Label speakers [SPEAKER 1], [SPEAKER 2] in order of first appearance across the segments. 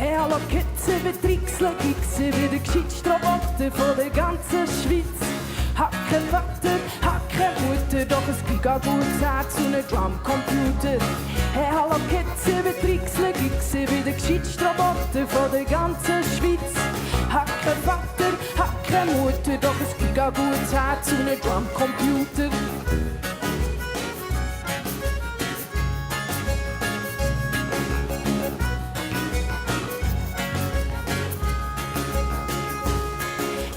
[SPEAKER 1] Hey, hallo Kids, ich bin Trixle Gix, ich bin der gescheitste Roboter von der ganzen Schweiz. Hab kein Vater, hab keine Mutter, doch es gibt ein gutes Herz und einen Drumcomputer. Hey, hallo Kids, ich bin Trixle Gix, ich bin der gescheitste Roboter von der ganzen Schweiz. Hab kein Vater, hab keine Mutter, doch es gibt ein gutes Herz und einen Drumcomputer.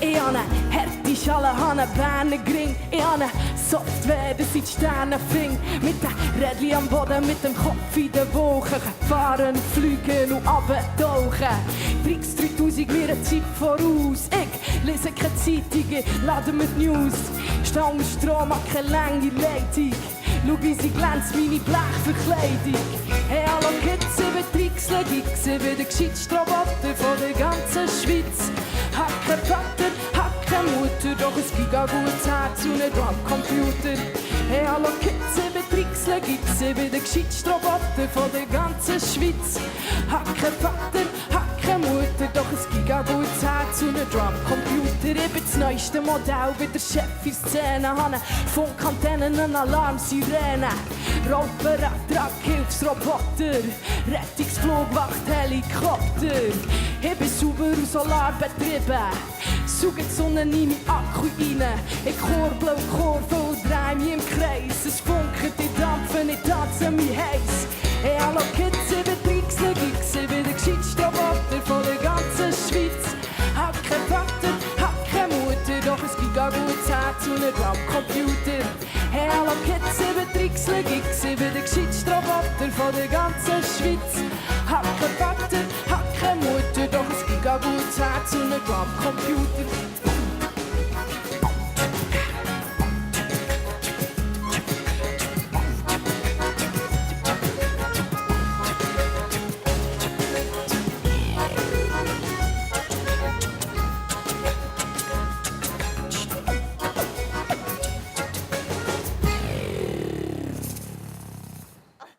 [SPEAKER 1] Ich habe eine harte Schale, habe einen Bernengring. Ich habe eine Software, das ich die Sterne fing. Mit den Rädchen am Boden, mit dem Kopf in den Wochen. Fahren, fliegen und runtertauchen. Trix 3000 mir eine Zeit voraus. Ich lese keine Zeitungen, lade mit News. Stehe unter Strom, habe keine lange Leitung. Schau, wie sie glänzt, meine Blechverkleidung. Hey, hallo Kids, ich bin Trixle Gix, ich bin der gescheitste Roboter von der ganzen Schweiz. Hab kein Vater, hab keine Mutter, doch es gibt ein gutes Herz und einen Drumcomputer. Hey, hallo Kids, ich bin Trixle Gix, ich bin der gescheitste Roboter von der ganzen Schweiz. Hab kein Vater, hab keine Mutter, doch es gibt ein gutes Herz und einen Drumcomputer. Ich bin das neueste Modell, wie der Chef in Szene. Habe Funkantennen, eine Alarmsirene. Raupenradtrag, Hilfsroboter, Rettungsflugwacht, Helikopter. Ich bin sauber und solarbetrieben, sauge die Sonne in meinen Akku rein. Ich kurble und kurve und drehe mich im Kreis. Es funkelt, ich dampfe, ich tanze mich heiß. Hey, hallo Kids, ich bin Trixle Gix, ich bin der gescheitste Roboter von der ganzen Schweiz. Hab kein Vater, hab keine Mutter, doch es gibt ein gutes Herz und einen Drumcomputer. Hey, hallo Kids, ich bin Trixle Gix, ich bin der gescheitste Roboter von der ganzen Schweiz. Hab kein Vater, hab keine Mutter, doch es gibt ein gutes Herz und einen Drumcomputer.